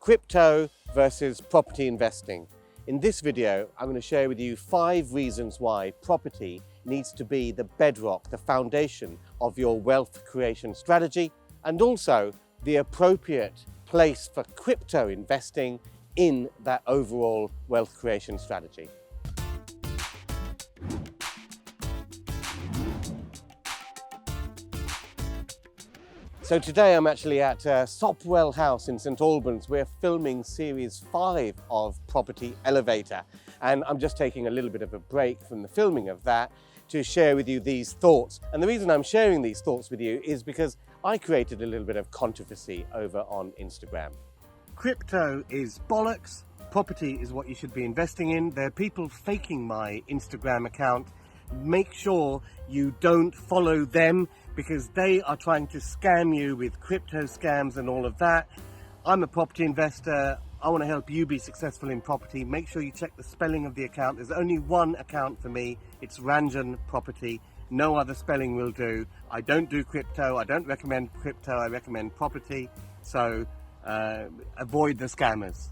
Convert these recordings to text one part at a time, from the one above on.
Crypto versus property investing. In this video, I'm going to share with you 5 reasons why property needs to be the bedrock, the foundation of your wealth creation strategy, and also the appropriate place for crypto investing in that overall wealth creation strategy. So today I'm actually at Sopwell House in St Albans. We're filming series 5 of Property Elevator, and I'm just taking a little bit of a break from the filming of that to share with you these thoughts. And the reason I'm sharing these thoughts with you is because I created a little bit of controversy over on Instagram. Crypto is bollocks, property is what you should be investing in. There are people faking my Instagram account. Make sure you don't follow them because they are trying to scam you with crypto scams and all of that. I'm a property investor. I want to help you be successful in property. Make sure you check the spelling of the account. There's only one account for me. It's Ranjan Property. No other spelling will do. I don't do crypto. I don't recommend crypto. I recommend property. So avoid the scammers.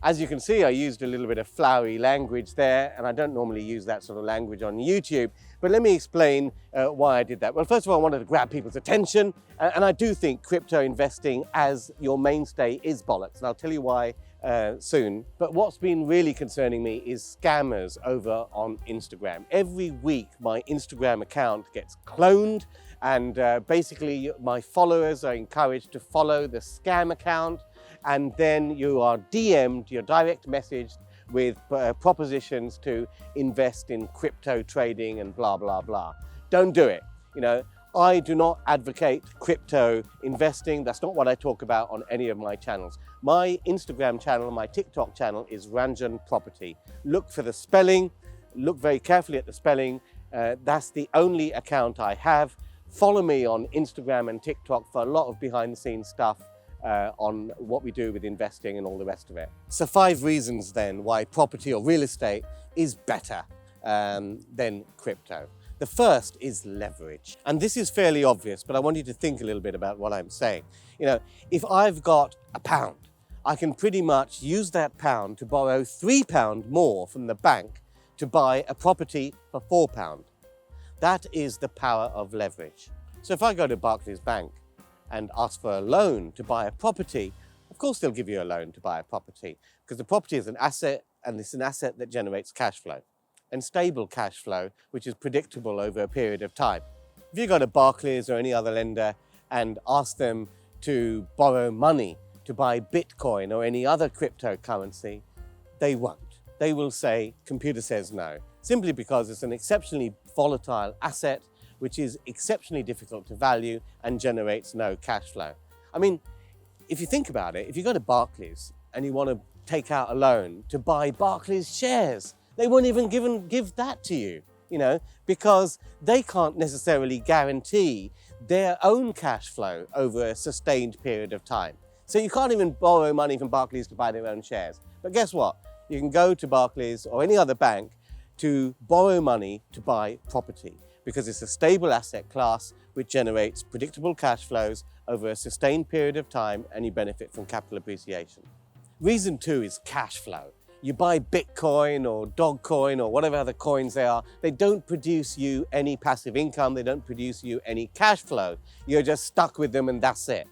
As you can see, I used a little bit of flowery language there, and I don't normally use that sort of language on YouTube. But let me explain why I did that. Well, first of all, I wanted to grab people's attention, and I do think crypto investing as your mainstay is bollocks, and I'll tell you why soon. But what's been really concerning me is scammers over on Instagram. Every week, my Instagram account gets cloned, and basically my followers are encouraged to follow the scam account, and then you are DM'd, you're direct messaged with propositions to invest in crypto trading and blah, blah, blah. Don't do it. You know, I do not advocate crypto investing. That's not what I talk about on any of my channels. My Instagram channel, my TikTok channel is Ranjan Property. Look for the spelling, look very carefully at the spelling. That's the only account I have. Follow me on Instagram and TikTok for a lot of behind the scenes stuff on what we do with investing and all the rest of it. So 5 reasons then why property or real estate is better than crypto. The first is leverage. And this is fairly obvious, but I want you to think a little bit about what I'm saying. You know, if I've got £1, I can pretty much use that pound to borrow £3 more from the bank to buy a property for £4. That is the power of leverage. So if I go to Barclays Bank and ask for a loan to buy a property, of course they'll give you a loan to buy a property because the property is an asset, and it's an asset that generates cash flow and stable cash flow, which is predictable over a period of time. If you go to Barclays or any other lender and ask them to borrow money to buy Bitcoin or any other cryptocurrency, they won't. They will say, computer says no, simply because it's an exceptionally volatile asset which is exceptionally difficult to value and generates no cash flow. I mean, if you think about it, if you go to Barclays and you want to take out a loan to buy Barclays shares, they won't even give that to you, you know, because they can't necessarily guarantee their own cash flow over a sustained period of time. So you can't even borrow money from Barclays to buy their own shares. But guess what? You can go to Barclays or any other bank to borrow money to buy property, because it's a stable asset class which generates predictable cash flows over a sustained period of time, and you benefit from capital appreciation. Reason 2 is cash flow. You buy Bitcoin or Dogecoin or whatever other coins they are, they don't produce you any passive income, they don't produce you any cash flow. You're just stuck with them and that's it.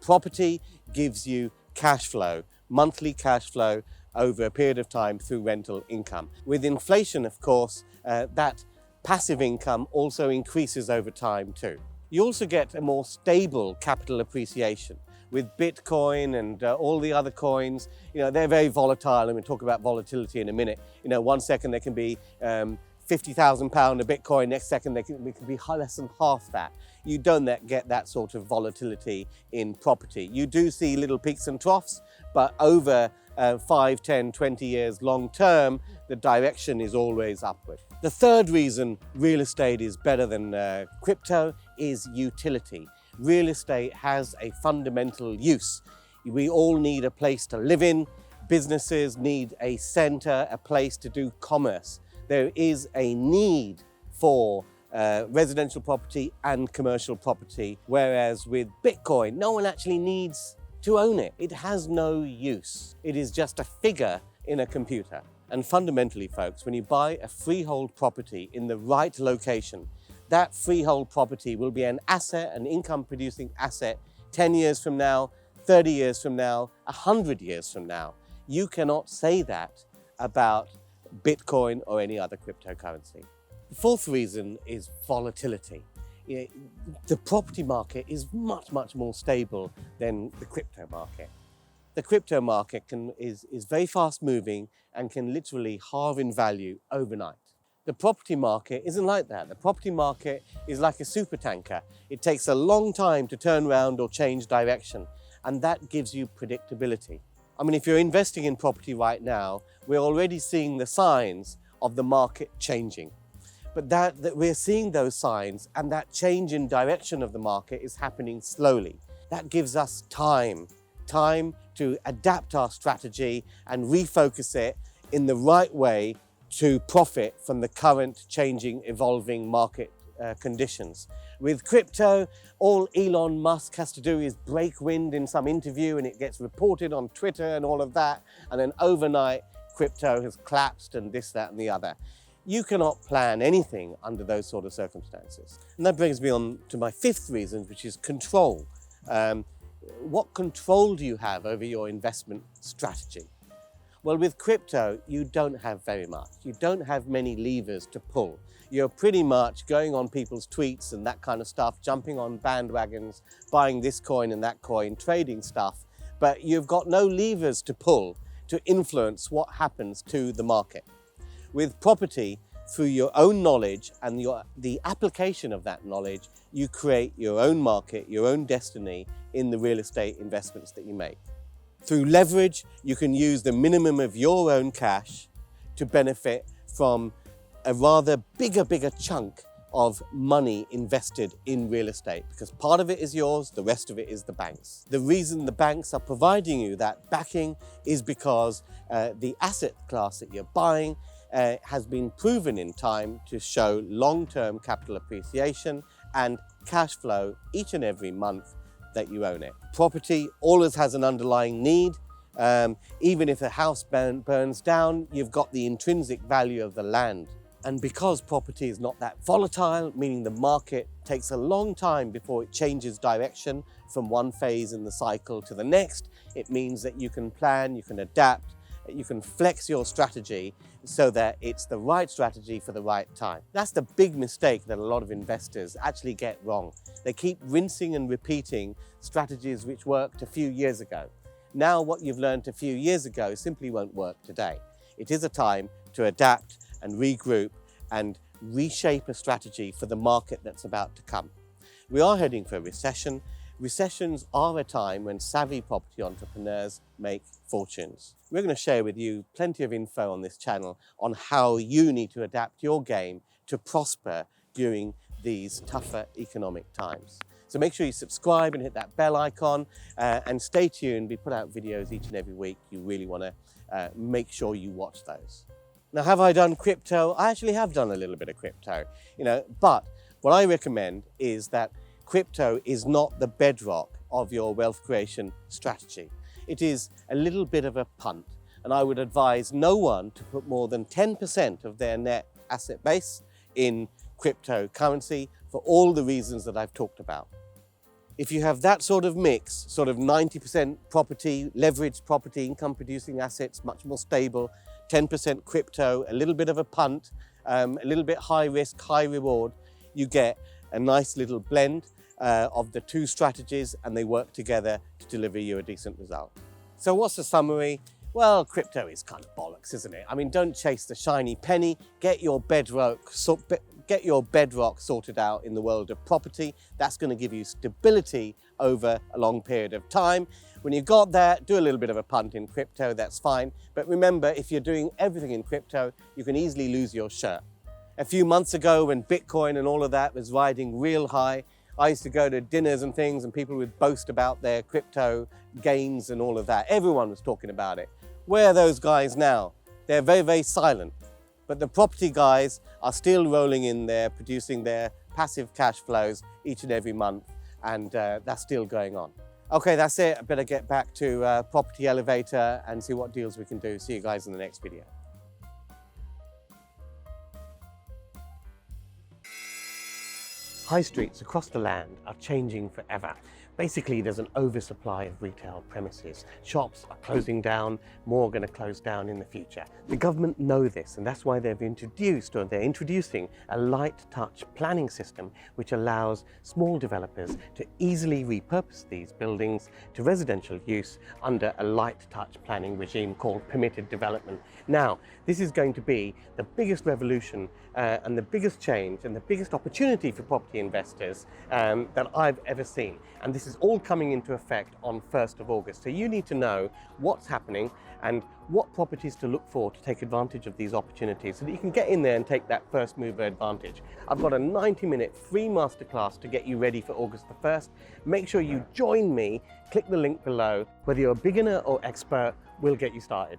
Property gives you cash flow, monthly cash flow over a period of time through rental income. With inflation, of course, that passive income also increases over time too. You also get a more stable capital appreciation. With Bitcoin and all the other coins, you know, they're very volatile, and we'll talk about volatility in a minute. You know, one second they can be £50,000 a Bitcoin, next second it can be less than half that. You don't get that sort of volatility in property. You do see little peaks and troughs, but over 5, 10, 20 years long term, the direction is always upward. The third reason real estate is better than crypto is utility. Real estate has a fundamental use. We all need a place to live in. Businesses need a center, a place to do commerce. There is a need for residential property and commercial property, whereas with Bitcoin, no one actually needs to own it. It has no use. It is just a figure in a computer. And fundamentally, folks, when you buy a freehold property in the right location, that freehold property will be an asset, an income-producing asset 10 years from now, 30 years from now, 100 years from now. You cannot say that about Bitcoin or any other cryptocurrency. The fourth reason is volatility. The property market is much, much more stable than the crypto market. The crypto market is very fast moving and can literally halve in value overnight. The property market isn't like that. The property market is like a supertanker. It takes a long time to turn around or change direction, and that gives you predictability. I mean, if you're investing in property right now, we're already seeing the signs of the market changing. But that we're seeing those signs, and that change in direction of the market is happening slowly. That gives us time to adapt our strategy and refocus it in the right way to profit from the current changing, evolving market conditions. With crypto, all Elon Musk has to do is break wind in some interview and it gets reported on Twitter and all of that, and then overnight crypto has collapsed and this, that and the other. You cannot plan anything under those sort of circumstances. And that brings me on to my fifth reason, which is control. What control do you have over your investment strategy? Well, with crypto, you don't have very much. You don't have many levers to pull. You're pretty much going on people's tweets and that kind of stuff, jumping on bandwagons, buying this coin and that coin, trading stuff, but you've got no levers to pull to influence what happens to the market. With property, through your own knowledge and the application of that knowledge, you create your own market, your own destiny in the real estate investments that you make. Through leverage, you can use the minimum of your own cash to benefit from a rather bigger chunk of money invested in real estate, because part of it is yours, the rest of it is the bank's. The reason the banks are providing you that backing is because the asset class that you're buying has been proven in time to show long-term capital appreciation and cash flow each and every month that you own it. Property always has an underlying need. Even if a house burns down, you've got the intrinsic value of the land. And because property is not that volatile, meaning the market takes a long time before it changes direction from one phase in the cycle to the next, it means that you can plan, you can adapt, you can flex your strategy so that it's the right strategy for the right time. That's the big mistake that a lot of investors actually get wrong. They keep rinsing and repeating strategies which worked a few years ago. Now what you've learned a few years ago simply won't work today. It is a time to adapt and regroup and reshape a strategy for the market that's about to come. We are heading for a recession. Recessions are a time when savvy property entrepreneurs make fortunes. We're going to share with you plenty of info on this channel on how you need to adapt your game to prosper during these tougher economic times. So make sure you subscribe and hit that bell icon and stay tuned. We put out videos each and every week. You really want to make sure you watch those. Now, have I done crypto? I actually have done a little bit of crypto, but what I recommend is that crypto is not the bedrock of your wealth creation strategy. It is a little bit of a punt, and I would advise no one to put more than 10% of their net asset base in cryptocurrency for all the reasons that I've talked about. If you have that sort of mix, sort of 90% property, leveraged property, income producing assets, much more stable, 10% crypto, a little bit of a punt, a little bit high risk, high reward, you get a nice little blend of the two strategies, and they work together to deliver you a decent result. So what's the summary? Well, crypto is kind of bollocks, isn't it? I mean, don't chase the shiny penny. Get your bedrock sorted out in the world of property. That's going to give you stability over a long period of time. When you've got that, do a little bit of a punt in crypto, that's fine. But remember, if you're doing everything in crypto, you can easily lose your shirt. A few months ago, when Bitcoin and all of that was riding real high, I used to go to dinners and things and people would boast about their crypto gains and all of that. Everyone was talking about it. Where are those guys now? They're very, very silent. But the property guys are still rolling in there, producing their passive cash flows each and every month, and that's still going on. Okay, that's it. I better get back to Property Elevator and see what deals we can do. See you guys in the next video. High streets across the land are changing forever. Basically, there's an oversupply of retail premises. Shops are closing down, more are going to close down in the future. The government know this, and that's why they're introducing a light touch planning system which allows small developers to easily repurpose these buildings to residential use under a light touch planning regime called permitted development. Now, this is going to be the biggest revolution and the biggest change and the biggest opportunity for property investors that I've ever seen. And this is all coming into effect on 1st of August. So you need to know what's happening and what properties to look for to take advantage of these opportunities so that you can get in there and take that first mover advantage. I've got a 90-minute free masterclass to get you ready for August the 1st. Make sure you join me, click the link below. Whether you're a beginner or expert, we'll get you started.